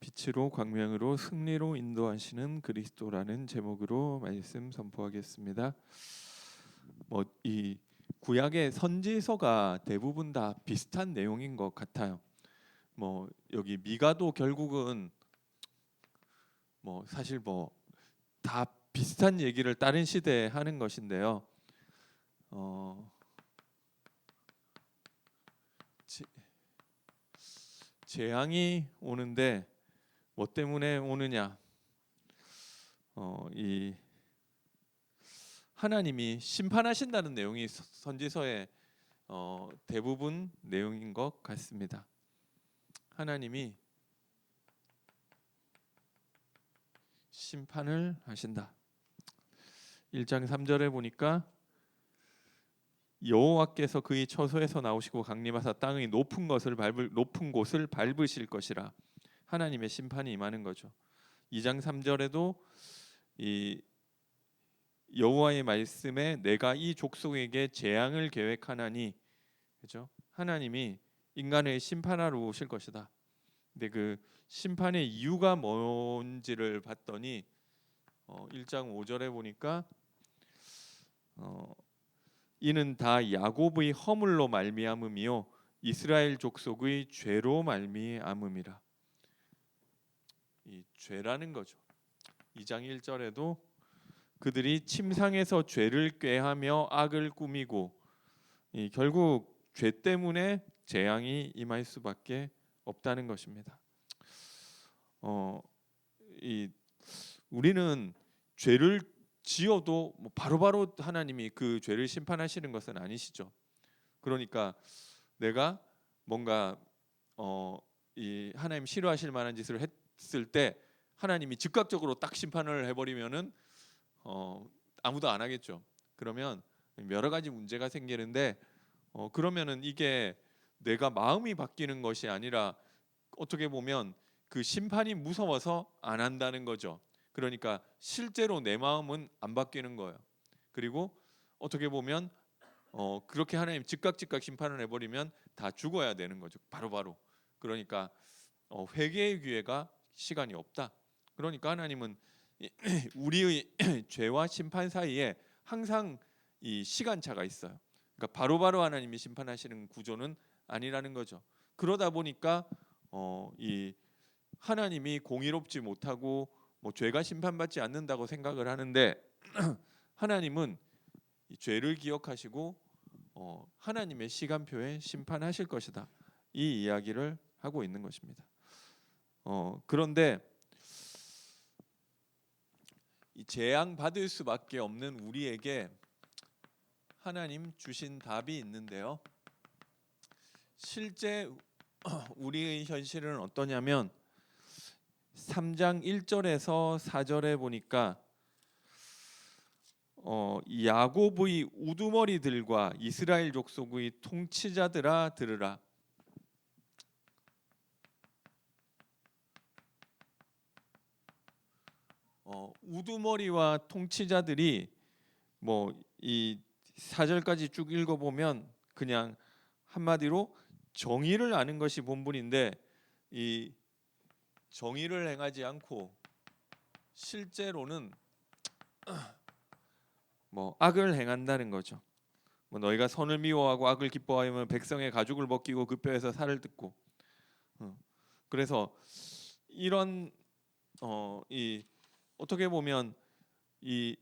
빛으로 광명으로 승리로 인도하시는 그리스도라는 제목으로 말씀 선포하겠습니다. 이 구약의 선지서가 대부분 다 비슷한 내용인 것 같아요. 여기 미가도 결국은 사실 다 비슷한 얘기를 다른 시대에 하는 것인데요. 재앙이 오는데 뭐 때문에 오느냐? 이 하나님이 심판하신다는 내용이 선지서의 대부분 내용인 것 같습니다. 하나님이 심판을 하신다. 1장 3절에 보니까 여호와께서 그의 처소에서 나오시고 강림하사 땅의 높은 곳을 밟으실 것이라. 하나님의 심판이 임하는 거죠. 2장 3절에도 이 여호와의 말씀에 내가 이 족속에게 재앙을 계획하나니, 그죠? 하나님이 인간을 심판하러 오실 것이다. 근데 그 심판의 이유가 뭔지를 봤더니 1장 5절에 보니까 이는 다 야곱의 허물로 말미암음이요 이스라엘 족속의 죄로 말미암음이라. 이 죄라는 거죠. 2장 1절에도 그들이 침상에서 죄를 꾀하며 악을 꾸미고 결국 죄 때문에 재앙이 임할 수밖에 없다는 것입니다. 우리는 죄를 지어도 바로바로 하나님이 그 죄를 심판하시는 것은 아니시죠. 그러니까 내가 뭔가 이 하나님 싫어하실 만한 짓을 했을 때 하나님이 즉각적으로 딱 심판을 해버리면은 아무도 안 하겠죠. 그러면 여러 가지 문제가 생기는데 그러면은 이게 내가 마음이 바뀌는 것이 아니라 어떻게 보면 그 심판이 무서워서 안 한다는 거죠. 그러니까 실제로 내 마음은 안 바뀌는 거예요. 그리고 어떻게 보면 그렇게 하나님 즉각 심판을 해버리면 다 죽어야 되는 거죠. 바로바로. 그러니까 회개의 기회가 시간이 없다. 그러니까 하나님은 우리의 죄와 심판 사이에 항상 이 시간차가 있어요. 그러니까 바로바로 하나님이 심판하시는 구조는 아니라는 거죠. 그러다 보니까 이 하나님이 공의롭지 못하고 죄가 심판받지 않는다고 생각을 하는데 하나님은 이 죄를 기억하시고 하나님의 시간표에 심판하실 것이다. 이 이야기를 하고 있는 것입니다. 그런데 이 재앙 받을 수밖에 없는 우리에게 하나님 주신 답이 있는데요. 실제 우리의 현실은 어떠냐면 3장 1절에서 4절에 보니까 야곱의 우두머리들과 이스라엘 족속의 통치자들아 들으라. 우두머리와 통치자들이 이 4절까지 쭉 읽어보면 그냥 한마디로 정의를 아는 것이 본분인데 이 정의를 행하지 않고 실제로는 악을 행한다는 거죠. 너희가 선을 미워하고 악을 기뻐하면 백성의 가죽을 벗기고 그 뼈에서 살을 뜯고. 그래서 이런 이 어떻게 보면 이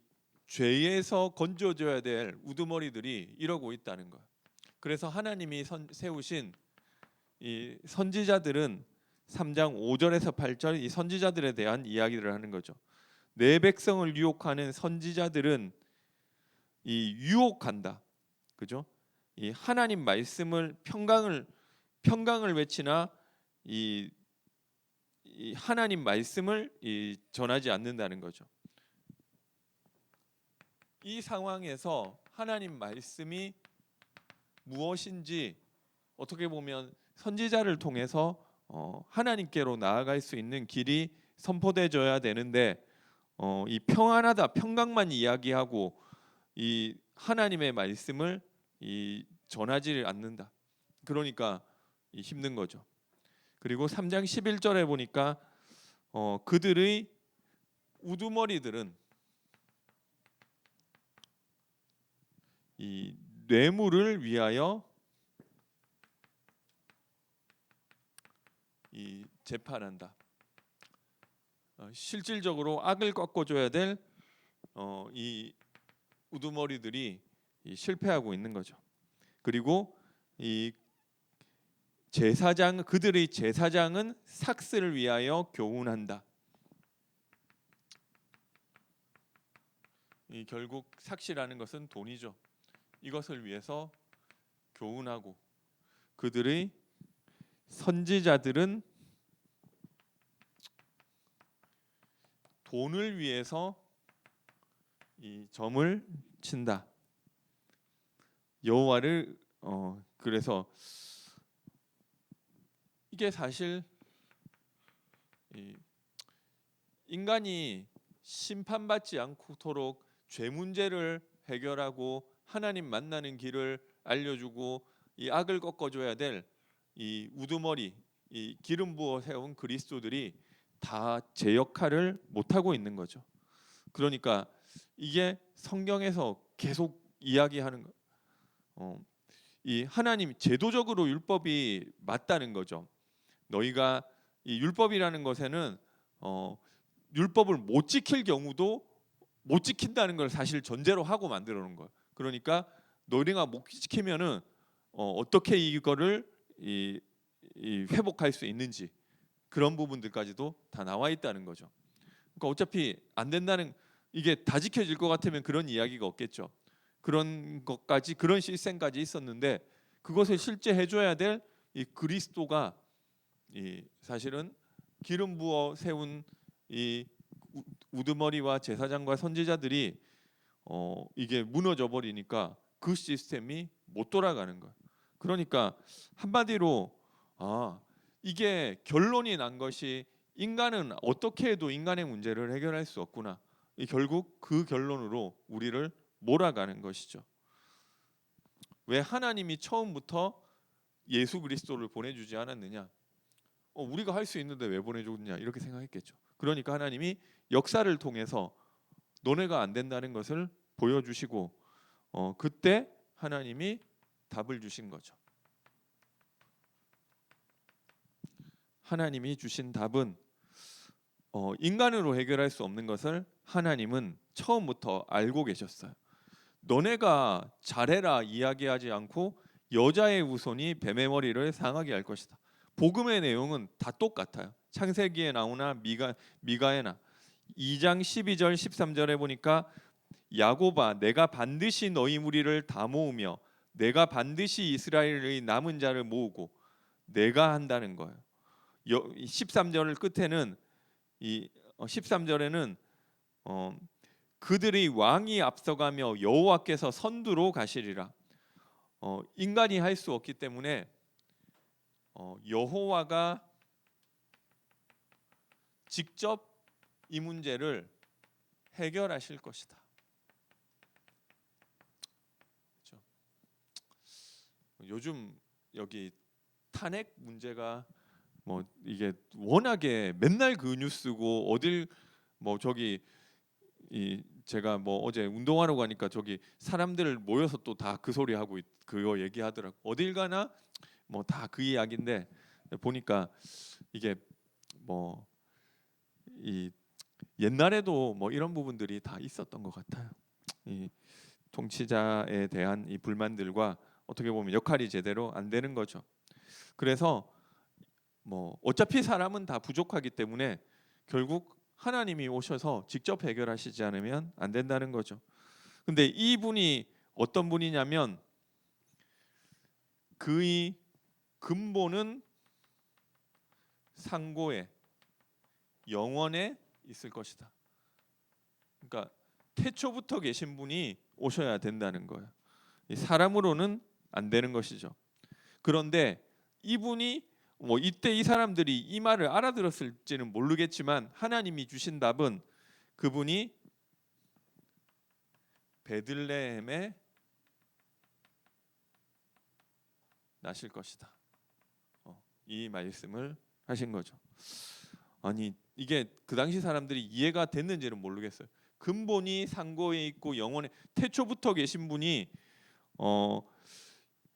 죄에서 건져줘야 될 우두머리들이 이러고 있다는 거예요. 그래서 하나님이 세우신 이 선지자들은 3장 5절에서 8절 이 선지자들에 대한 이야기를 하는 거죠. 내 백성을 유혹하는 선지자들은 이 유혹한다, 그죠? 이 하나님 말씀을 평강을 외치나 이 하나님 말씀을 전하지 않는다는 거죠. 이 상황에서 하나님 말씀이 무엇인지 어떻게 보면 선지자를 통해서 하나님께로 나아갈 수 있는 길이 선포되어야 되는데 이 평안하다, 평강만 이야기하고 이 하나님의 말씀을 전하지 않는다. 그러니까 힘든 거죠. 그리고 3장 11절에 보니까 그들의 우두머리들은 이 뇌물을 위하여 이 재판한다. 실질적으로 악을 꺾어줘야 될 이 우두머리들이 실패하고 있는 거죠. 그리고 이 그들의 제사장은 삭스를 위하여 교훈한다. 이 결국 삭시라는 것은 돈이죠. 이것을 위해서 교훈하고, 그들의 선지자들은 돈을 위해서 이 점을 친다. 여호와를 그래서 이게 사실 인간이 심판받지 않도록 죄 문제를 해결하고 하나님 만나는 길을 알려주고 이 악을 꺾어줘야 될 이 우두머리, 이 기름 부어 세운 그리스도들이 다 제 역할을 못 하고 있는 거죠. 그러니까 이게 성경에서 계속 이야기하는 거. 이 하나님 제도적으로 율법이 맞다는 거죠. 너희가 이 율법이라는 것에는 율법을 못 지킬 경우도 못 지킨다는 걸 사실 전제로 하고 만들어 놓은 거예요. 그러니까 너희가 못 지키면은 어떻게 이거를 회복할 수 있는지 그런 부분들까지도 다 나와 있다는 거죠. 그러니까 어차피 안 된다는, 이게 다 지켜질 것 같으면 그런 이야기가 없겠죠. 그런 것까지, 그런 시스템까지 있었는데 그것을 실제 해줘야 될 이 그리스도가 사실은 기름 부어 세운 이 우두머리와 제사장과 선지자들이 이게 무너져 버리니까 그 시스템이 못 돌아가는 거야. 그러니까 한마디로 이게 결론이 난 것이 인간은 어떻게 해도 인간의 문제를 해결할 수 없구나. 결국 그 결론으로 우리를 몰아가는 것이죠. 왜 하나님이 처음부터 예수 그리스도를 보내주지 않았느냐? 우리가 할 수 있는데 왜 보내줬냐? 이렇게 생각했겠죠. 그러니까 하나님이 역사를 통해서 너네가 안 된다는 것을 보여주시고 그때 하나님이 답을 주신 거죠. 하나님이 주신 답은 인간으로 해결할 수 없는 것을 하나님은 처음부터 알고 계셨어요. 너네가 잘해라 이야기하지 않고 여자의 후손이 뱀의 머리를 상하게 할 것이다. 복음의 내용은 다 똑같아요. 창세기에 나오나 미가에나 2장 12절 13절에 보니까 야곱아 내가 반드시 너희 무리를 다 모으며 내가 반드시 이스라엘의 남은 자를 모으고 내가 한다는 거예요. 13절 끝에는 13절에는 그들의 왕이 앞서가며 여호와께서 선두로 가시리라. 인간이 할 수 없기 때문에 여호와가 직접 이 문제를 해결하실 것이다. 그렇죠? 요즘 여기 탄핵 문제가 이게 워낙에 맨날 그 뉴스고 어딜 저기 제가 어제 운동하러 가니까 저기 사람들 모여서 또 다 그 소리 하고 그거 얘기하더라고. 어딜 가나 다 그 이야기인데 보니까 이게 이 옛날에도 이런 부분들이 다 있었던 것 같아요. 이 통치자에 대한 이 불만들과 어떻게 보면 역할이 제대로 안 되는 거죠. 그래서 어차피 사람은 다 부족하기 때문에 결국 하나님이 오셔서 직접 해결하시지 않으면 안 된다는 거죠. 근데 이분이 어떤 분이냐면 그의 근본은 상고에 영원에 있을 것이다. 그러니까 태초부터 계신 분이 오셔야 된다는 거예요. 사람으로는 안 되는 것이죠. 그런데 이분이 이때 이 사람들이 이 말을 알아들었을지는 모르겠지만 하나님이 주신 답은 그분이 베들레헴에 나실 것이다. 이 말씀을 하신 거죠. 아니 이게 그 당시 사람들이 이해가 됐는지는 모르겠어요. 근본이 상고에 있고 영원에 태초부터 계신 분이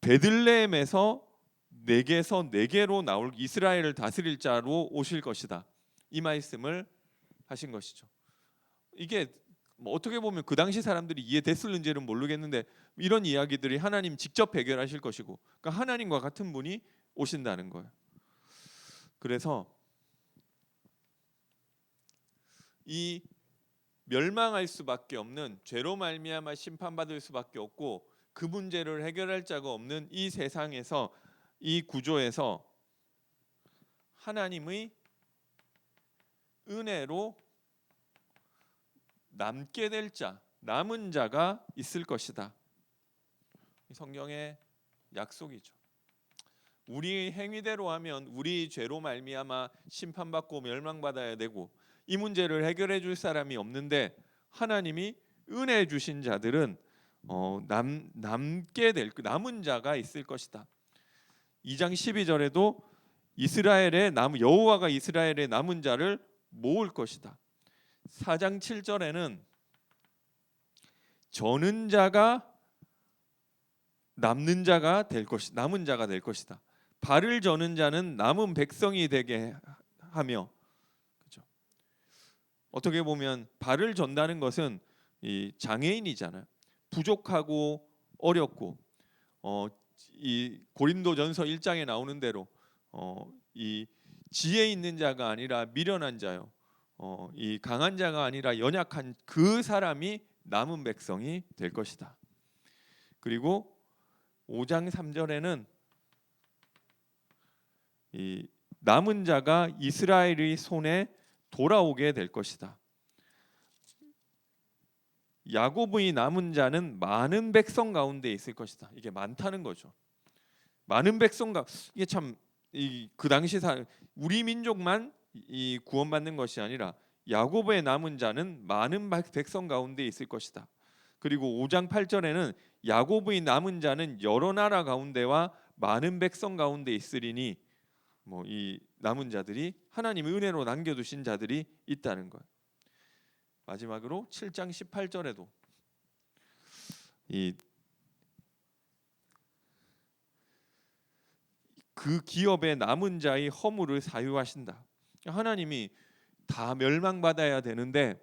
베들레헴에서 내게서 내게로 나올 이스라엘을 다스릴 자로 오실 것이다. 이 말씀을 하신 것이죠. 이게 뭐 어떻게 보면 그 당시 사람들이 이해됐을는지는 모르겠는데 이런 이야기들이 하나님 직접 해결하실 것이고, 그러니까 하나님과 같은 분이 오신다는 거예요. 그래서 이 멸망할 수밖에 없는, 죄로 말미암아 심판받을 수밖에 없고 그 문제를 해결할 자가 없는 이 세상에서, 이 구조에서 하나님의 은혜로 남게 될 자, 남은 자가 있을 것이다. 성경의 약속이죠. 우리 행위대로 하면 우리 죄로 말미암아 심판받고 멸망받아야 되고 이 문제를 해결해 줄 사람이 없는데, 하나님이 은혜 주신 자들은 남게 될, 남은 자가 있을 것이다. 2장 12절에도 이스라엘의 여호와가 이스라엘의 남은 자를 모을 것이다. 4장 7절에는 저는 자가 남는 자가 될 것이, 남은 자가 될 것이다. 발을 저는 자는 남은 백성이 되게 하며, 그렇죠? 어떻게 보면 발을 전다는 것은 이 장애인이잖아요. 부족하고 어렵고, 이 고린도전서 1장에 나오는 대로 이 지혜 있는 자가 아니라 미련한 자요, 이 강한 자가 아니라 연약한 그 사람이 남은 백성이 될 것이다. 그리고 5장 3절에는 이 남은 자가 이스라엘의 손에 돌아오게 될 것이다. 야곱의 남은 자는 많은 백성 가운데 있을 것이다. 이게 많다는 거죠. 많은 백성가, 이게 참 그 당시 우리 민족만 이 구원받는 것이 아니라 야곱의 남은 자는 많은 백성 가운데 있을 것이다. 그리고 5장 8절에는 야곱의 남은 자는 여러 나라 가운데와 많은 백성 가운데 있으리니, 뭐 이 남은 자들이 하나님의 은혜로 남겨두신 자들이 있다는 거예요. 마지막으로 7장 18절에도 그 기업의 남은 자의 허물을 사유하신다. 하나님이 다 멸망받아야 되는데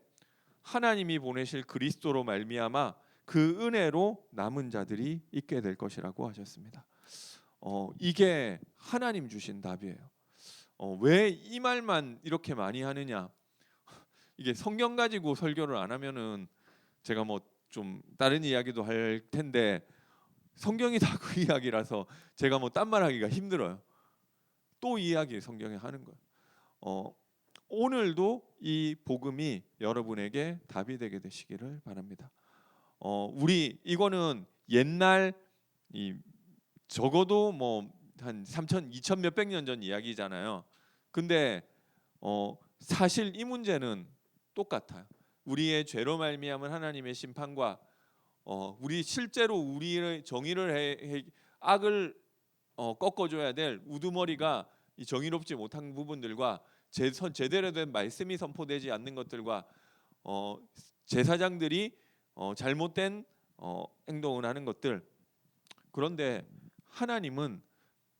하나님이 보내실 그리스도로 말미암아 그 은혜로 남은 자들이 있게 될 것이라고 하셨습니다. 이게 하나님 주신 답이에요. 왜 이 말만 이렇게 많이 하느냐? 이게 성경 가지고 설교를 안 하면은 제가 뭐 좀 다른 이야기도 할 텐데 성경이 다 그 이야기라서 제가 뭐 딴 말하기가 힘들어요. 또 이야기 성경에 하는 거예요. 오늘도 이 복음이 여러분에게 답이 되게 되시기를 바랍니다. 우리 이거는 옛날 적어도 뭐 한 3천 2천 몇백 년 전 이야기잖아요. 근데 사실 이 문제는 똑같아요. 우리의 죄로 말미암은 하나님의 심판과 우리 실제로 우리의 정의를 악을 꺾어줘야 될 우두머리가 이 정의롭지 못한 부분들과 제대로 된 말씀이 선포되지 않는 것들과 제사장들이 잘못된 행동을 하는 것들, 그런데 하나님은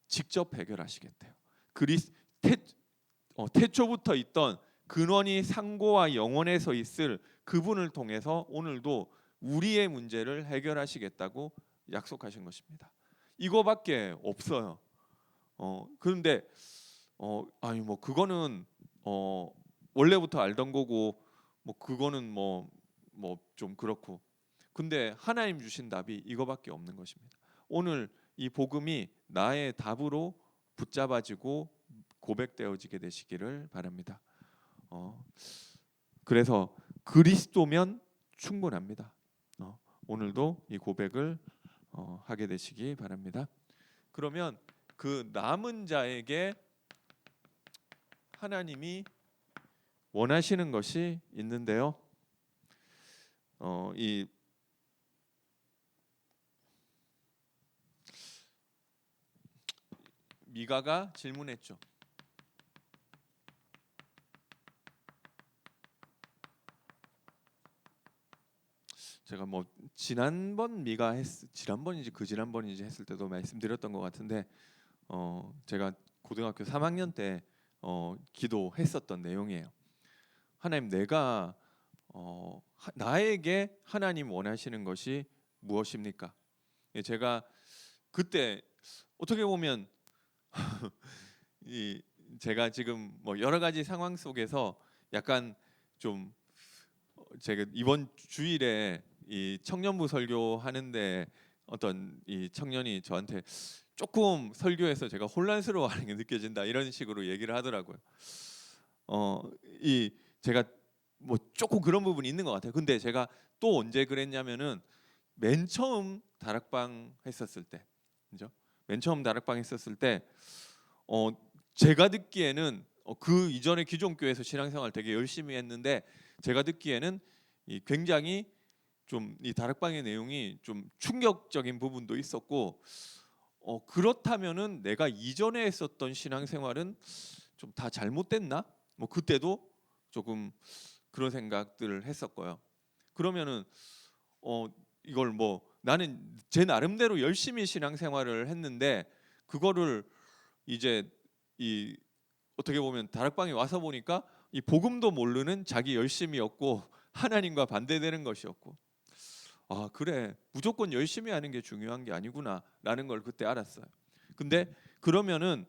직접 해결하시겠대요. 태초부터 있던 근원이 상고와 영원에서 있을 그분을 통해서 오늘도 우리의 문제를 해결하시겠다고 약속하신 것입니다. 이거밖에 없어요. 그런데 아니 뭐 그거는 원래부터 알던 거고 뭐 그거는 뭐 좀 그렇고, 근데 하나님 주신 답이 이거밖에 없는 것입니다. 오늘 이 복음이 나의 답으로 붙잡아지고 고백되어지게 되시기를 바랍니다. 그래서 그리스도면 충분합니다. 오늘도 이 고백을 하게 되시기 바랍니다. 그러면 그 남은 자에게 하나님이 원하시는 것이 있는데요. 이 미가가 질문했죠. 제가 뭐 지난번인지 그 지난번인지 했을 때도 말씀드렸던 것 같은데 제가 고등학교 3학년 때 기도했었던 내용이에요. 하나님, 내가 나에게 하나님 원하시는 것이 무엇입니까? 예, 제가 그때 어떻게 보면 이 제가 지금 뭐 여러 가지 상황 속에서 약간 좀 제가 이번 주일에 이 청년부 설교 하는데 어떤 이 청년이 저한테 조금 설교에서 제가 혼란스러워하는 게 느껴진다 이런 식으로 얘기를 하더라고요. 이 제가 뭐 조금 그런 부분이 있는 것 같아요. 근데 제가 또 언제 그랬냐면은 맨 처음 다락방 했었을 때, 그죠? 맨 처음 다락방 했었을 때, 어, 제가 듣기에는 그 이전에 기존 교회에서 신앙생활 되게 열심히 했는데 제가 듣기에는 이 굉장히 좀 이 다락방의 내용이 좀 충격적인 부분도 있었고, 그렇다면은 내가 이전에 했었던 신앙생활은 좀 다 잘못됐나? 뭐 그때도 조금 그런 생각들을 했었고요. 그러면은 이걸 뭐 나는 제 나름대로 열심히 신앙생활을 했는데 그거를 이제 이 어떻게 보면 다락방에 와서 보니까 이 복음도 모르는 자기 열심이었고 하나님과 반대되는 것이었고, 아 그래, 무조건 열심히 하는 게 중요한 게 아니구나라는 걸 그때 알았어요. 근데 그러면은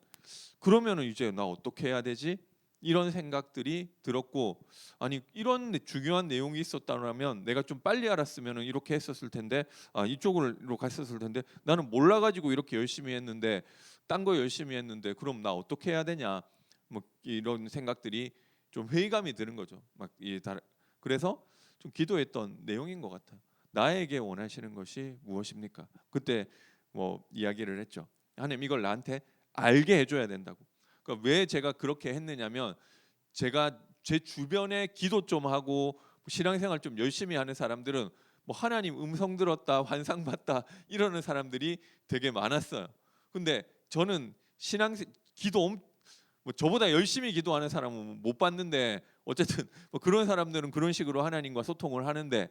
이제 나 어떻게 해야 되지? 이런 생각들이 들었고, 아니 이런 중요한 내용이 있었다면 내가 좀 빨리 알았으면 이렇게 했었을 텐데, 이쪽으로 갔었을 텐데 나는 몰라가지고 이렇게 열심히 했는데, 딴 거 열심히 했는데 그럼 나 어떻게 해야 되냐, 뭐 이런 생각들이 좀 회의감이 드는 거죠. 그래서 좀 기도했던 내용인 것 같아요. 나에게 원하시는 것이 무엇입니까? 그때 뭐 이야기를 했죠. 하나님, 이걸 나한테 알게 해줘야 된다고. 그러니까 왜 제가 그렇게 했느냐면, 제가 제 주변에 기도 좀 하고 신앙생활 좀 열심히 하는 사람들은 뭐 하나님 음성 들었다, 환상 봤다 이러는 사람들이 되게 많았어요. 근데 저는 기도 뭐 저보다 열심히 기도하는 사람은 못 봤는데, 어쨌든 뭐 그런 사람들은 그런 식으로 하나님과 소통을 하는데,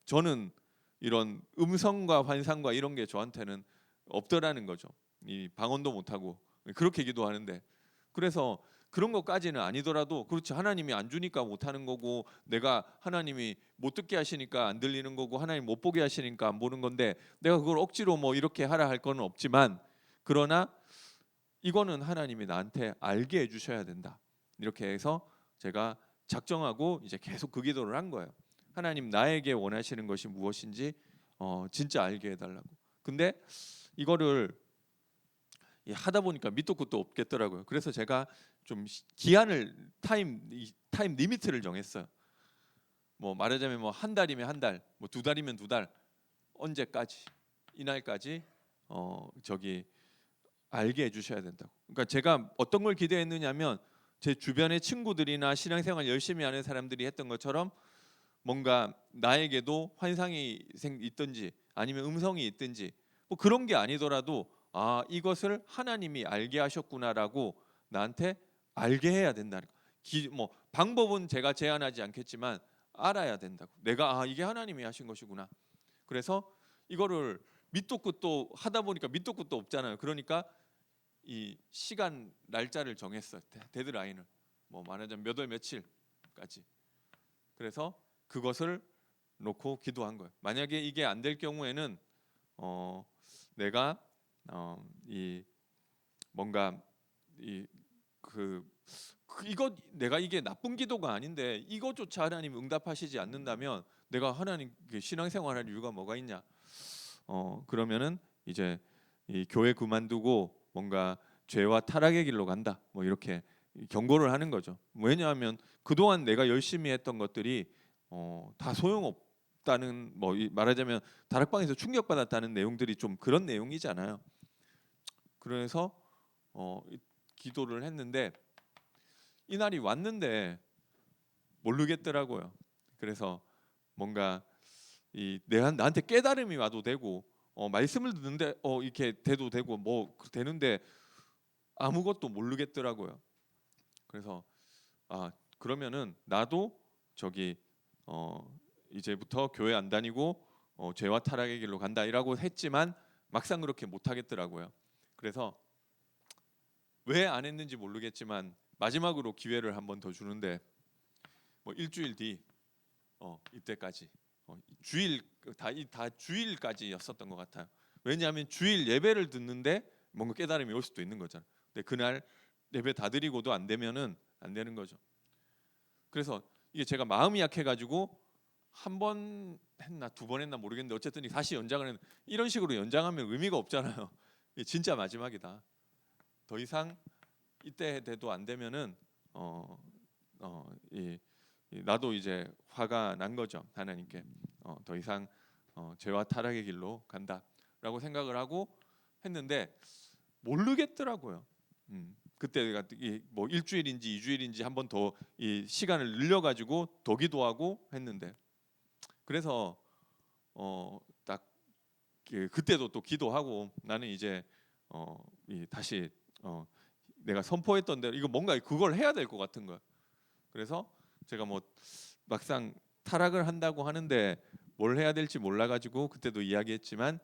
저는 이런 음성과 환상과 이런 게 저한테는 없더라는 거죠. 이 방언도 못 하고 그렇게 기도하는데, 그래서 그런 것까지는 아니더라도, 그렇지, 하나님이 안 주니까 못 하는 거고, 내가 하나님이 못 듣게 하시니까 안 들리는 거고, 하나님 못 보게 하시니까 안 보는 건데, 내가 그걸 억지로 뭐 이렇게 하라 할 거는 없지만, 그러나 이거는 하나님이 나한테 알게 해주셔야 된다. 이렇게 해서 제가 작정하고 이제 계속 그 기도를 한 거예요. 하나님, 나에게 원하시는 것이 무엇인지 진짜 알게 해달라고. 근데 이거를 하다 보니까 밑도 끝도 없겠더라고요. 그래서 제가 좀 기한을 타임 리미트를 정했어요. 뭐 말하자면 뭐 한 달이면 한 달, 뭐 두 달이면 두 달, 언제까지, 이날까지 저기 알게 해주셔야 된다고. 그러니까 제가 어떤 걸 기대했느냐면, 제 주변의 친구들이나 신앙생활 열심히 하는 사람들이 했던 것처럼 뭔가 나에게도 환상이 있든지 아니면 음성이 있든지 뭐 그런 게 아니더라도, 이것을 하나님이 알게 하셨구나라고 나한테 알게 해야 된다는 거. 뭐 방법은 제가 제안하지 않겠지만 알아야 된다고. 내가 이게 하나님이 하신 것이구나. 그래서 이거를 밑도 끝도 하다 보니까 밑도 끝도 없잖아요. 그러니까 이 시간 날짜를 정했어요. 데드라인을. 뭐 말하자면 몇 월 며칠까지. 그래서 그것을 놓고 기도한 거예요. 만약에 이게 안 될 경우에는 내가 이 뭔가 이거 내가 이게 나쁜 기도가 아닌데 이것조차 하나님 응답하시지 않는다면 내가 하나님 신앙생활할 이유가 뭐가 있냐? 그러면은 이제 이 교회 그만두고 뭔가 죄와 타락의 길로 간다. 뭐 이렇게 경고를 하는 거죠. 왜냐하면 그동안 내가 열심히 했던 것들이 다 소용없다는, 뭐 말하자면 다락방에서 충격받았다는 내용들이 좀 그런 내용이잖아요. 그래서 기도를 했는데 이날이 왔는데 모르겠더라고요. 그래서 뭔가 나한테 깨달음이 와도 되고, 말씀을 듣는데 이렇게 돼도 되고 뭐 되는데 아무것도 모르겠더라고요. 그래서 그러면은 나도 저기 어 이제부터 교회 안 다니고 죄와 타락의 길로 간다라고 했지만 막상 그렇게 못 하겠더라고요. 그래서 왜 안 했는지 모르겠지만 마지막으로 기회를 한 번 더 주는데 뭐 일주일 뒤 이때까지 주일 다 주일까지였었던 것 같아요. 왜냐하면 주일 예배를 듣는데 뭔가 깨달음이 올 수도 있는 거잖아요. 근데 그날 예배 다 드리고도 안 되면은 안 되는 거죠. 그래서 이게 제가 마음이 약해가지고 한 번 했나 두 번 했나 모르겠는데 어쨌든 다시 연장을 했는데 이런 식으로 연장하면 의미가 없잖아요. 이게 진짜 마지막이다. 더 이상 이때 돼도 안 되면은 나도 이제 화가 난 거죠. 하나님께 더 이상 죄와 타락의 길로 간다라고 생각을 하고 했는데 모르겠더라고요. 그때가 뭐 일주일인지 이주일인지 한 번 더 이 시간을 늘려가지고 더 기도하고 했는데 그래서 딱 그때도 또 기도하고 나는 이제 다시 내가 선포했던 대로 이거 뭔가 그걸 해야 될 것 같은 거야. 그래서 제가 뭐 막상 타락을 한다고 하는데 뭘 해야 될지 몰라가지고 그때도 이야기했지만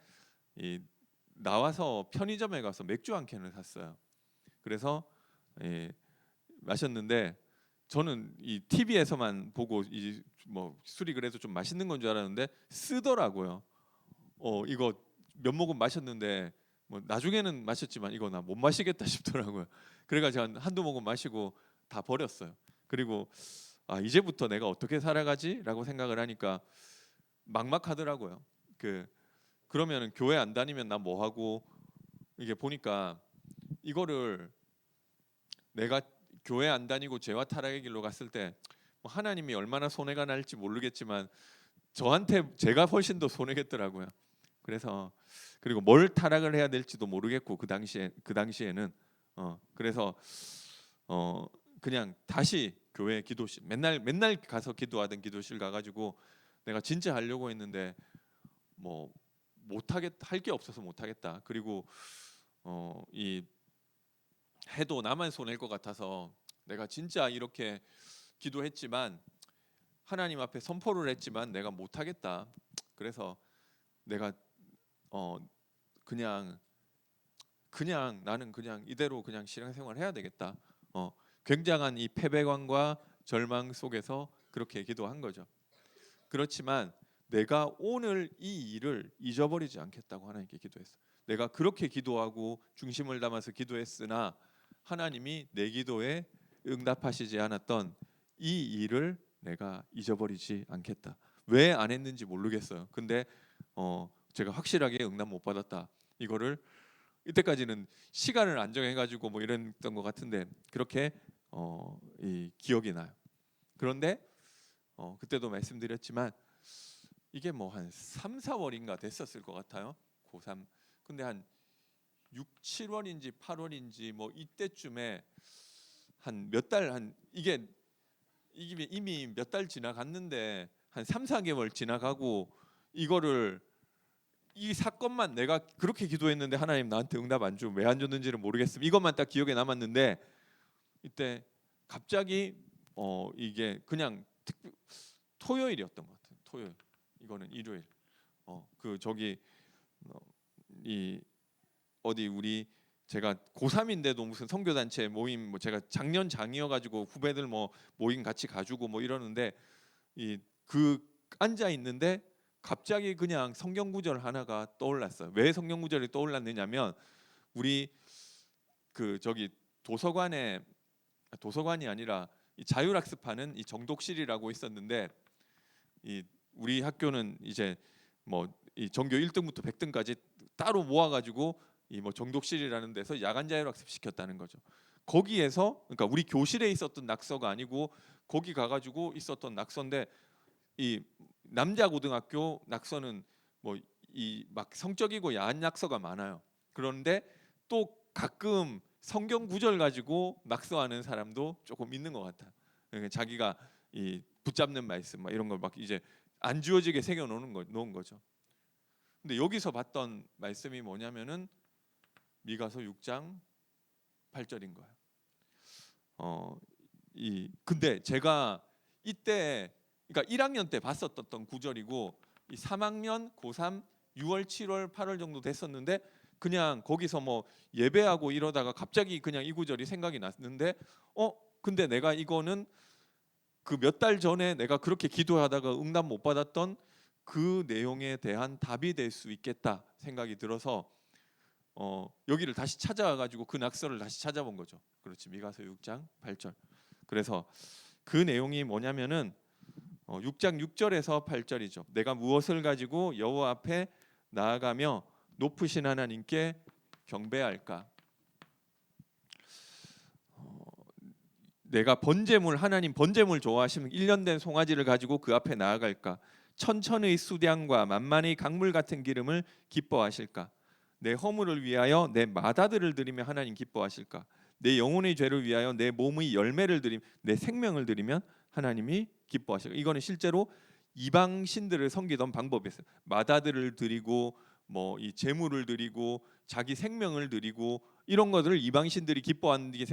나와서 편의점에 가서 맥주 한 캔을 샀어요. 그래서 마셨는데 저는 이 TV에서만 보고 뭐 술이 그래도 좀 맛있는 건 줄 알았는데 쓰더라고요. 이거 몇 모금 마셨는데 뭐 나중에는 마셨지만 이거 나 못 마시겠다 싶더라고요. 그래가지고 한두 모금 마시고 다 버렸어요. 그리고 이제부터 내가 어떻게 살아가지라고 생각을 하니까 막막하더라고요. 그러면은 교회 안 다니면 나 뭐 하고 이게 보니까 이거를 내가 교회 안 다니고 죄와 타락의 길로 갔을 때 뭐 하나님이 얼마나 손해가 날지 모르겠지만 저한테 제가 훨씬 더 손해겠더라고요. 그래서 그리고 뭘 타락을 해야 될지도 모르겠고 그 당시에는 그래서 그냥 다시 교회 기도실 맨날 가서 기도하던 기도실 가가지고 내가 진짜 하려고 했는데 뭐 못하겠 할 게 없어서 못하겠다. 그리고 이 해도 나만 손해일 것 같아서 내가 진짜 이렇게 기도했지만 하나님 앞에 선포를 했지만 내가 못하겠다. 그래서 내가 그냥 나는 그냥 이대로 그냥 신앙생활 해야 되겠다. 굉장한 이 패배감과 절망 속에서 그렇게 기도한 거죠. 그렇지만 내가 오늘 이 일을 잊어버리지 않겠다고 하나님께 기도했어. 내가 그렇게 기도하고 중심을 담아서 기도했으나 하나님이 내 기도에 응답하시지 않았던 이 일을 내가 잊어버리지 않겠다. 왜 안 했는지 모르겠어요. 근데 제가 확실하게 응답 못 받았다. 이거를 이때까지는 시간을 안 정해가지고 뭐 이랬던 것 같은데 그렇게 이 기억이 나요. 그런데 그때도 말씀드렸지만 이게 뭐 한 3, 4월인가 됐었을 것 같아요. 고3. 근데 한 6, 7월인지 8월인지 뭐 이때쯤에 한 몇 달 이게 이미 몇 달 지나갔는데 한 3, 4개월 지나가고 이거를 이 사건만 내가 그렇게 기도했는데 하나님 나한테 응답 안 주고 왜 안 줬는지는 모르겠으면 이것만 딱 기억에 남았는데 이때 갑자기 이게 그냥 토요일이었던 것 같아요. 토요일. 이거는 일요일. 그 저기 이 어디 우리 제가 고3인데도 무슨 선교단체 모임 뭐 제가 작년 장이어가지고 후배들 뭐 모임 같이 가주고 뭐 이러는데 그 앉아 있는데 갑자기 그냥 성경 구절 하나가 떠올랐어요. 왜 성경 구절이 떠올랐느냐면 우리 그 저기 도서관이 아니라 이 자율학습하는 이 정독실이라고 있었는데 우리 학교는 이제 뭐 이 전교 1등부터 100등까지 따로 모아가지고 이 뭐 정독실이라는 데서 야간 자율학습 시켰다는 거죠. 거기에서 그러니까 우리 교실에 있었던 낙서가 아니고 거기 가가지고 있었던 낙서인데 이 남자 고등학교 낙서는 뭐 이 막 성적이고 야한 낙서가 많아요. 그런데 또 가끔 성경 구절 가지고 낙서하는 사람도 조금 있는 것 같아. 그러니까 자기가 이 붙잡는 말씀 막 이런 걸 막 이제 안 지워지게 새겨 놓은 거죠. 근데 여기서 봤던 말씀이 뭐냐면은 미가서 6장 8절인 거예요. 근데 제가 이때 그러니까 1학년 때 봤었던 구절이고 이 3학년 고3 6월, 7월, 8월 정도 됐었는데 그냥 거기서 뭐 예배하고 이러다가 갑자기 그냥 이 구절이 생각이 났는데 근데 내가 이거는 그 몇 달 전에 내가 그렇게 기도하다가 응답 못 받았던 그 내용에 대한 답이 될 수 있겠다 생각이 들어서 여기를 다시 찾아와 가지고 그 낙서를 다시 찾아본 거죠. 그렇지. 미가서 6장 8절. 그래서 그 내용이 뭐냐면은 6장 6절에서 8절이죠. 내가 무엇을 가지고 여호와 앞에 나아가며 높으신 하나님께 경배할까? 내가 번제물, 하나님 번제물 좋아하시면 1년 된 송아지를 가지고 그 앞에 나아갈까? 천천의 수량과 만만의 강물 같은 기름을 기뻐하실까? 내 허물을 위하여 내 마다들을 드리며 하나님 기뻐하실까? 내 영혼의 죄를 위하여 내 몸의 열매를 드리며 내 생명을 드리면 하나님이 기뻐하실까? 이거는 실제로 이방 신들을 섬기던 방법이었어요. 마다들을 드리고 뭐 이 제물을 드리고 자기 생명을 드리고 이런 것들을 이방 신들이 기뻐하는 게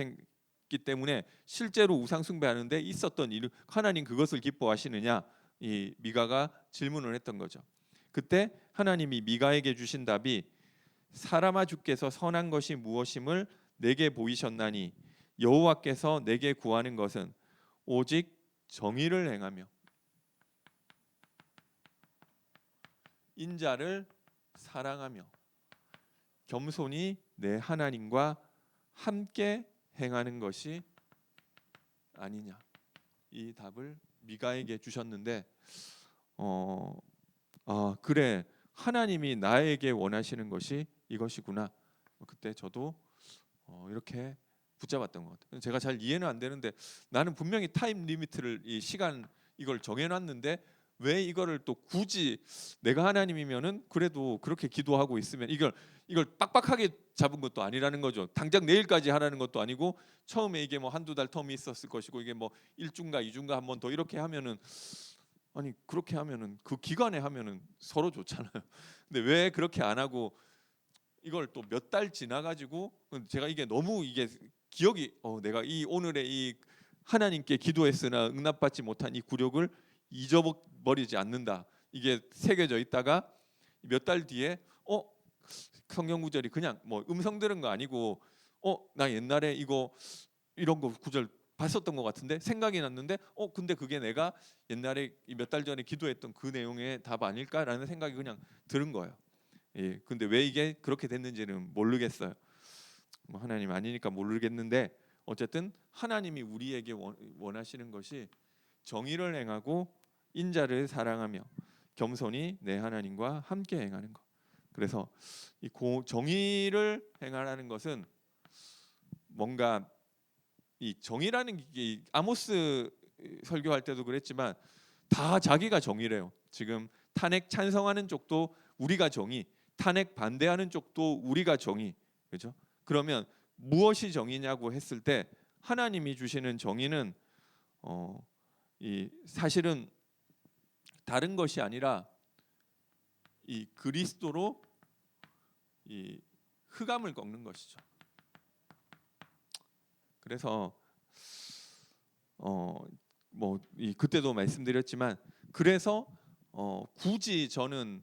기 때문에 실제로 우상 숭배하는데 있었던 일, 하나님 그것을 기뻐하시느냐? 이 미가가 질문을 했던 거죠. 그때 하나님이 미가에게 주신 답이 사람아 주께서 선한 것이 무엇임을 내게 보이셨나니 여호와께서 내게 구하는 것은 오직 정의를 행하며 인자를 사랑하며 겸손히 내 하나님과 함께 행하는 것이 아니냐. 이 답을 미가에게 주셨는데 그래, 하나님이 나에게 원하시는 것이 이것이구나. 그때 저도 이렇게 붙잡았던 것 같아요. 제가 잘 이해는 안 되는데 나는 분명히 타임 리미트를 이 시간 이걸 정해놨는데 왜 이거를 또 굳이 내가 하나님이면은 그래도 그렇게 기도하고 있으면 이걸 빡빡하게 잡은 것도 아니라는 거죠. 당장 내일까지 하라는 것도 아니고 처음에 이게 뭐 한두 달 텀이 있었을 것이고 이게 뭐 1주인가 2주인가 한 번 더 이렇게 하면은 아니 그렇게 하면은 그 기간에 하면은 서로 좋잖아요. 근데 왜 그렇게 안 하고 이걸 또 몇 달 지나가지고 제가 이게 너무 이게 기억이 내가 이 오늘의 이 하나님께 기도했으나 응답받지 못한 이 굴욕을 잊어버리지 않는다. 이게 새겨져 있다가 몇 달 뒤에 성경 구절이 그냥 뭐 음성 들은 거 아니고 나 옛날에 이런 거 구절 봤었던 것 같은데 생각이 났는데 근데 그게 내가 옛날에 몇 달 전에 기도했던 그 내용의 답 아닐까라는 생각이 그냥 들은 거예요. 예, 근데 왜 이게 그렇게 됐는지는 모르겠어요. 뭐 하나님 아니니까 모르겠는데 어쨌든 하나님이 우리에게 원하시는 것이 정의를 행하고 인자를 사랑하며 겸손히 내 하나님과 함께 행하는 것. 그래서 이 정의를 행하라는 것은 뭔가 이 정의라는 게 아모스 설교할 때도 그랬지만 다 자기가 정의래요. 지금 탄핵 찬성하는 쪽도 우리가 정의, 탄핵 반대하는 쪽도 우리가 정의, 그렇죠? 그러면 무엇이 정의냐고 했을 때 하나님이 주시는 정의는 이 사실은 다른 것이 아니라 이 그리스도로 이 흑암을 꺾는 것이죠. 그래서 뭐 그때도 말씀드렸지만 그래서 굳이 저는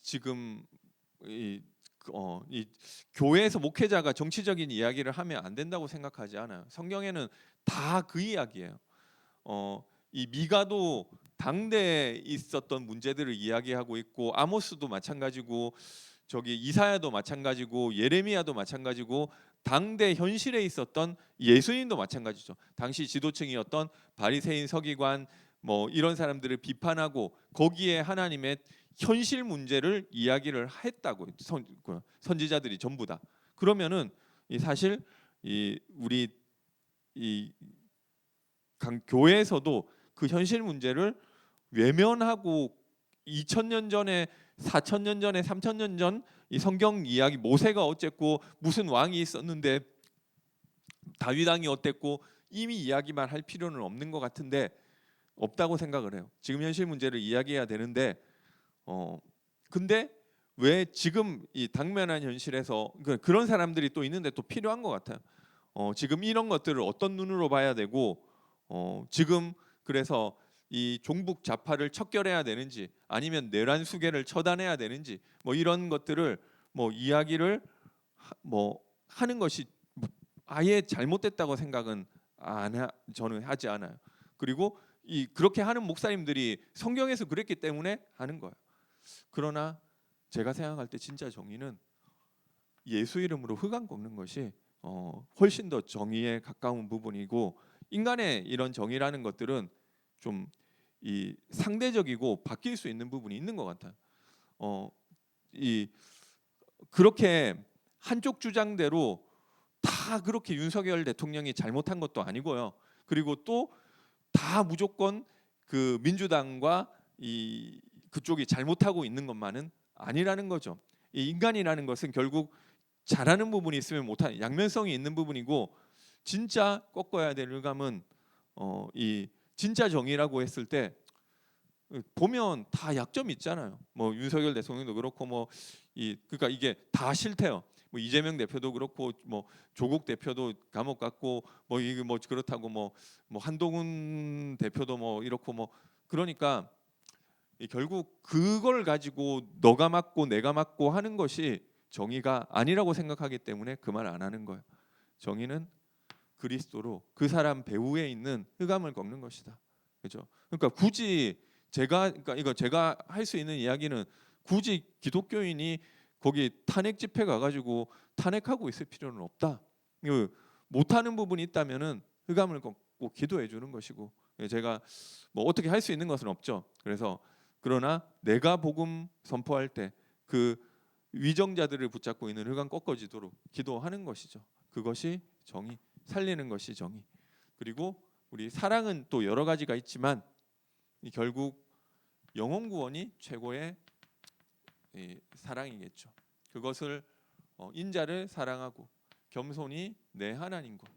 지금 이 교회에서 목회자가 정치적인 이야기를 하면 안 된다고 생각하지 않아요. 성경에는 다 그 이야기예요. 이 미가도 당대에 있었던 문제들을 이야기하고 있고 아모스도 마찬가지고 저기 이사야도 마찬가지고 예레미야도 마찬가지고 당대 현실에 있었던 예수님도 마찬가지죠. 당시 지도층이었던 바리새인 서기관 뭐 이런 사람들을 비판하고 거기에 하나님의 현실 문제를 이야기를 했다고 선지자들이 전부 다. 그러면은 사실 우리 교회에서도 그 현실 문제를 외면하고 2000년 전에 4000년 전에 3000년 전 이 성경 이야기 모세가 어쨌고 무슨 왕이 있었는데 다윗 왕이 어땠고 이미 이야기만 할 필요는 없는 것 같은데 없다고 생각을 해요. 지금 현실 문제를 이야기해야 되는데 근데 왜 지금 이 당면한 현실에서 그런 사람들이 또 있는데 또 필요한 것 같아요. 지금 이런 것들을 어떤 눈으로 봐야 되고 지금 그래서 이 종북 좌파를 척결해야 되는지 아니면 내란 수계를 처단해야 되는지 뭐 이런 것들을 뭐 이야기를 뭐 하는 것이 아예 잘못됐다고 생각은 저는 하지 않아요. 그리고 그렇게 하는 목사님들이 성경에서 그랬기 때문에 하는 거예요. 그러나 제가 생각할 때 진짜 정의는 예수 이름으로 흑암 꺾는 것이 훨씬 더 정의에 가까운 부분이고, 인간의 이런 정의라는 것들은 좀 이 상대적이고 바뀔 수 있는 부분이 있는 것 같아요. 이 그렇게 한쪽 주장대로 다 그렇게 윤석열 대통령이 잘못한 것도 아니고요. 그리고 또 다 무조건 그 민주당과 그쪽이 잘못하고 있는 것만은 아니라는 거죠. 이 인간이라는 것은 결국 잘하는 부분이 있으면 못하는 양면성이 있는 부분이고, 진짜 꺾어야 될 흑암은 이 진짜 정의라고 했을 때 보면 다 약점이 있잖아요. 뭐 윤석열 대통령도 그렇고 그러니까 이게 다 싫대요. 뭐 이재명 대표도 그렇고 뭐 조국 대표도 감옥 갔고 뭐 이게 뭐 그렇다고 뭐 한동훈 대표도 뭐 이렇고 뭐 그러니까 결국 그걸 가지고 너가 맞고 내가 맞고 하는 것이 정의가 아니라고 생각하기 때문에 그 말 안 하는 거예요. 정의는 그리스도로 그 사람 배후에 있는 흑암을 꺾는 것이다. 그죠? 그러니까 굳이 그러니까 이거 제가 할 수 있는 이야기는 굳이 기독교인이 거기 탄핵 집회 가가지고 탄핵하고 있을 필요는 없다. 못하는 부분이 있다면은 흑암을 꺾고 기도해 주는 것이고, 제가 뭐 어떻게 할 수 있는 것은 없죠. 그래서 그러나 내가 복음 선포할 때 그 위정자들을 붙잡고 있는 흑암 꺾어지도록 기도하는 것이죠. 그것이 정의, 살리는 것이 정의. 그리고 우리 사랑은 또 여러 가지가 있지만 결국 영혼 구원이 최고의 사랑이겠죠. 그것을 인자를 사랑하고 겸손히 내 하나님과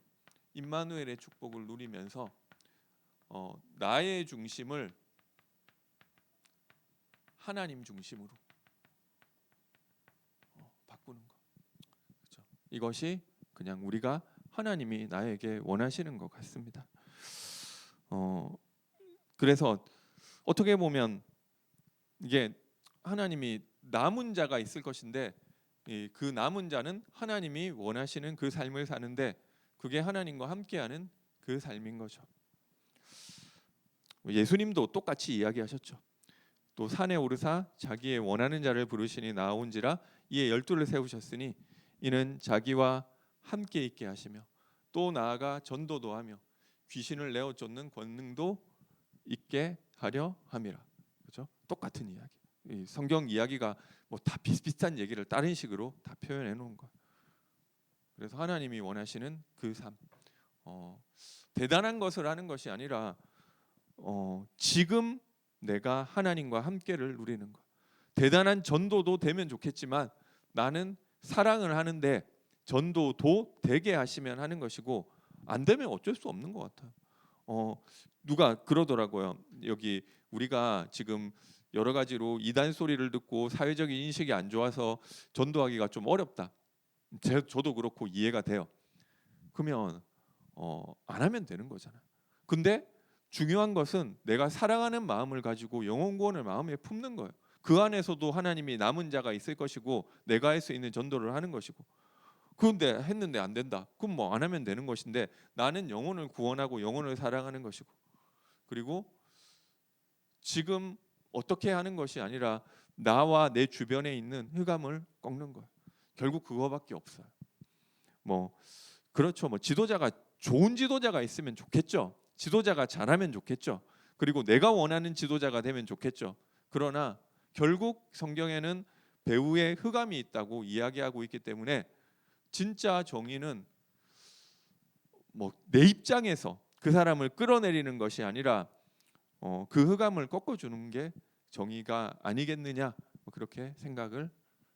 임마누엘의 축복을 누리면서 나의 중심을 하나님 중심으로 바꾸는 것. 그렇죠? 이것이 그냥 우리가 하나님이 나에게 원하시는 것 같습니다. 그래서 어떻게 보면 이게 하나님이 남은 자가 있을 것인데 그 남은 자는 하나님이 원하시는 그 삶을 사는데 그게 하나님과 함께하는 그 삶인 거죠. 예수님도 똑같이 이야기하셨죠. 또 산에 오르사 자기의 원하는 자를 부르시니 나온지라 이에 12를 세우셨으니 이는 자기와 함께 있게 하시며 또 나아가 전도도 하며 귀신을 내어 쫓는 권능도 있게 하려 함이라. 그렇죠? 똑같은 이야기. 이 성경 이야기가 뭐 다 비슷비슷한 얘기를 다른 식으로 다 표현해 놓은 거예요. 그래서 하나님이 원하시는 그 삶, 대단한 것을 하는 것이 아니라 지금 내가 하나님과 함께를 누리는 것. 대단한 전도도 되면 좋겠지만 나는 사랑을 하는데 전도도 되게 하시면 하는 것이고, 안 되면 어쩔 수 없는 것 같아요. 누가 그러더라고요. 여기 우리가 지금 여러 가지로 이단 소리를 듣고 사회적인 인식이 안 좋아서 전도하기가 좀 어렵다. 저도 그렇고 이해가 돼요. 그러면 안 하면 되는 거잖아요. 근데 중요한 것은 내가 사랑하는 마음을 가지고 영혼 구원을 마음에 품는 거예요. 그 안에서도 하나님이 남은 자가 있을 것이고 내가 할 수 있는 전도를 하는 것이고. 그런데 했는데 안 된다. 그럼 뭐 안 하면 되는 것인데 나는 영혼을 구원하고 영혼을 사랑하는 것이고, 그리고 지금 어떻게 하는 것이 아니라 나와 내 주변에 있는 흑암을 꺾는 거예요. 결국 그거밖에 없어요. 뭐 그렇죠. 뭐 지도자가 좋은 지도자가 있으면 좋겠죠. 지도자가 잘하면 좋겠죠. 그리고 내가 원하는 지도자가 되면 좋겠죠. 그러나 결국 성경에는 배후에 흑암이 있다고 이야기하고 있기 때문에 진짜 정의는 뭐 내 입장에서 그 사람을 끌어내리는 것이 아니라 그 흑암을 꺾어주는 게 정의가 아니겠느냐, 뭐 그렇게 생각을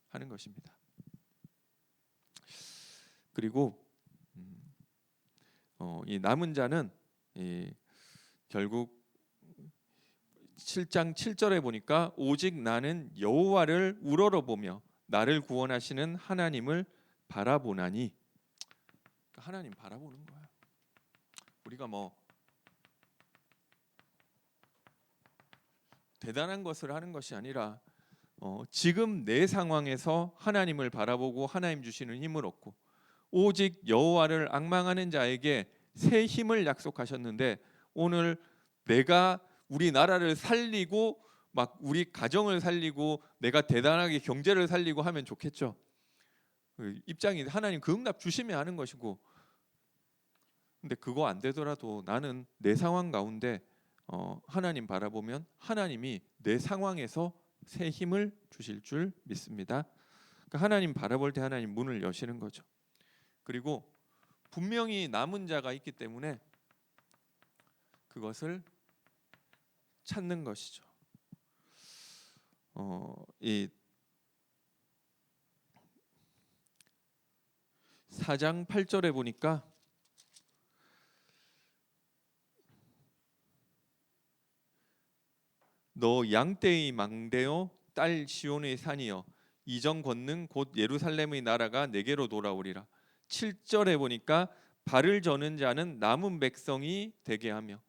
하는 것입니다. 그리고 이 남은 자는 결국 7장 7절에 보니까 오직 나는 여호와를 우러러보며 나를 구원하시는 하나님을 바라보나니, 하나님 바라보는 거예요. 우리가 뭐 대단한 것을 하는 것이 아니라 지금 내 상황에서 하나님을 바라보고 하나님 주시는 힘을 얻고, 오직 여호와를 앙망하는 자에게 새 힘을 약속하셨는데, 오늘 내가 우리 나라를 살리고 막 우리 가정을 살리고 내가 대단하게 경제를 살리고 하면 좋겠죠. 그 입장이 하나님 그 응답 주시면 하는 것이고, 근데 그거 안 되더라도 나는 내 상황 가운데 하나님 바라보면 하나님이 내 상황에서 새 힘을 주실 줄 믿습니다. 그러니까 하나님 바라볼 때 하나님 문을 여시는 거죠. 그리고 분명히 남은 자가 있기 때문에 그것을 찾는 것이죠. 이 4장 8절에 보니까 너 양떼의 망대요 딸 시온의 산이여 이정 권능 곧 예루살렘의 나라가 내게로 돌아오리라. 7절에 보니까 발을 저는 자는 남은 백성이 되게 하며,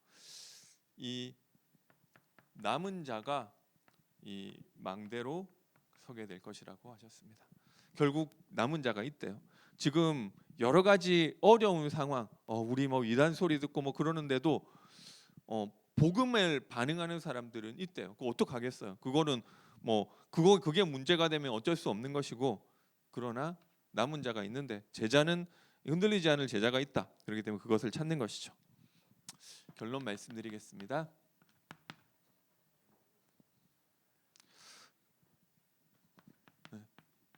이 남은 자가 이 망대로 서게 될 것이라고 하셨습니다. 결국 남은 자가 있대요. 지금 여러 가지 어려운 상황, 우리 뭐 이단 소리 듣고 뭐 그러는데도 복음을 반응하는 사람들은 있대요. 그거 어떡하겠어요? 그거는 뭐 그게 문제가 되면 어쩔 수 없는 것이고, 그러나 남은 자가 있는데 제자는 흔들리지 않을 제자가 있다. 그렇기 때문에 그것을 찾는 것이죠. 결론 말씀드리겠습니다.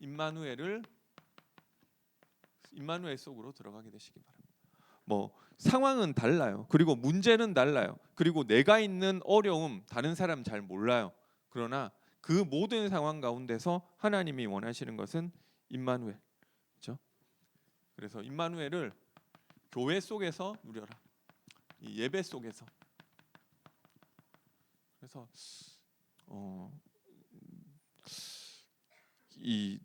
임마누엘 속으로 들어가게 되시기 바랍니다. 뭐 상황은 달라요. 그리고 문제는 달라요. 그리고 내가 있는 어려움 다른 사람 잘 몰라요. 그러나 그 모든 상황 가운데서 하나님이 원하시는 것은 임마누엘, 그렇죠? 그래서 임마누엘을 교회 속에서 누려라. 이 예배 속에서. 그래서 이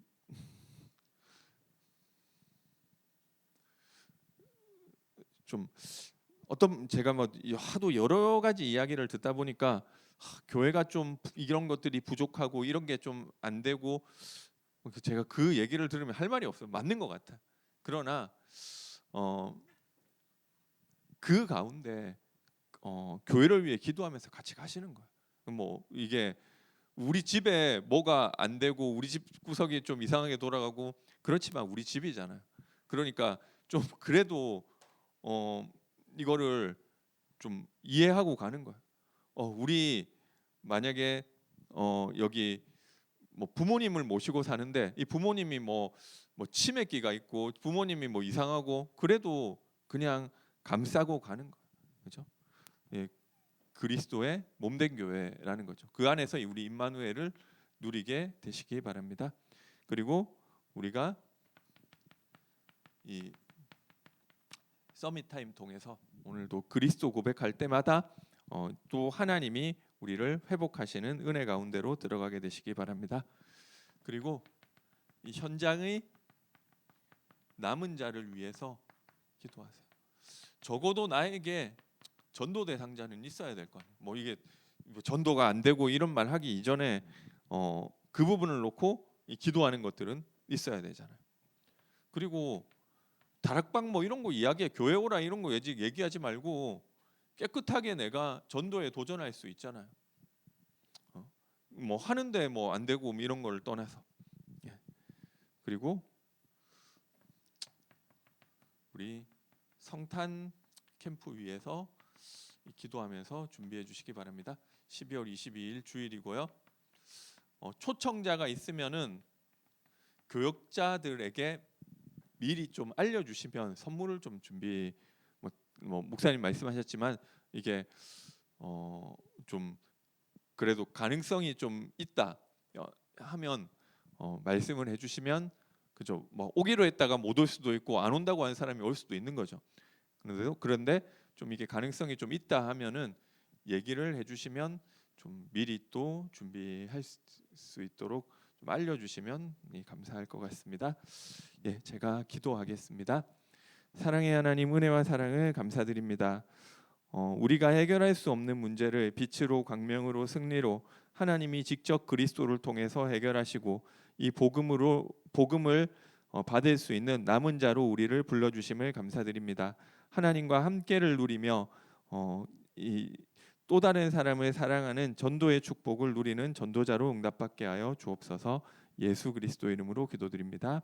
좀 어떤 제가 뭐 하도 여러 가지 이야기를 듣다 보니까 교회가 좀 이런 것들이 부족하고 이런 게 좀 안 되고, 제가 그 얘기를 들으면 할 말이 없어요. 맞는 것 같아. 그러나 그 가운데 교회를 위해 기도하면서 같이 가시는 거예요. 뭐 이게 우리 집에 뭐가 안 되고 우리 집 구석이 좀 이상하게 돌아가고 그렇지만 우리 집이잖아요. 그러니까 좀 그래도 이거를 좀 이해하고 가는 거예요. 우리 만약에 여기 뭐 부모님을 모시고 사는데 이 부모님이 뭐 치매기가 있고 부모님이 뭐 이상하고 그래도 그냥 감싸고 가는 거예요. 그렇죠? 예, 그리스도의 몸된 교회라는 거죠. 그 안에서 우리 임마누엘을 누리게 되시기 바랍니다. 그리고 우리가 이 서밋 타임 통해서 오늘도 그리스도 고백할 때마다 또 하나님이 우리를 회복하시는 은혜 가운데로 들어가게 되시기 바랍니다. 그리고 이 현장의 남은 자를 위해서 기도하세요. 적어도 나에게 전도 대상자는 있어야 될 거예요. 뭐 이게 전도가 안 되고 이런 말 하기 이전에 그 부분을 놓고 기도하는 것들은 있어야 되잖아요. 그리고 다락방 뭐 이런 거 이야기해, 교회 오라 이런 거 얘기하지 말고 깨끗하게 내가 전도에 도전할 수 있잖아요. 뭐 하는데 뭐 안 되고 뭐 이런 걸 떠나서. 그리고 우리 성탄 캠프 위에서 기도하면서 준비해 주시기 바랍니다. 12월 22일 주일이고요. 초청자가 있으면은 교역자들에게 미리 좀 알려주시면 선물을 좀 준비. 뭐 목사님 말씀하셨지만 이게 좀 그래도 가능성이 좀 있다 하면 말씀을 해주시면, 그죠? 뭐 오기로 했다가 못 올 수도 있고 안 온다고 하는 사람이 올 수도 있는 거죠. 그런데 좀 이게 가능성이 좀 있다 하면은 얘기를 해주시면 좀 미리 또 준비할 수 있도록 좀 알려주시면 감사할 것 같습니다. 예, 제가 기도하겠습니다. 사랑의 하나님, 은혜와 사랑을 감사드립니다. 우리가 해결할 수 없는 문제를 빛으로 광명으로 승리로 하나님이 직접 그리스도를 통해서 해결하시고 이 복음을 받을 수 있는 남은 자로 우리를 불러주심을 감사드립니다. 하나님과 함께를 누리며 이 또 다른 사람을 사랑하는 전도의 축복을 누리는 전도자로 응답받게 하여 주옵소서. 예수 그리스도 이름으로 기도드립니다.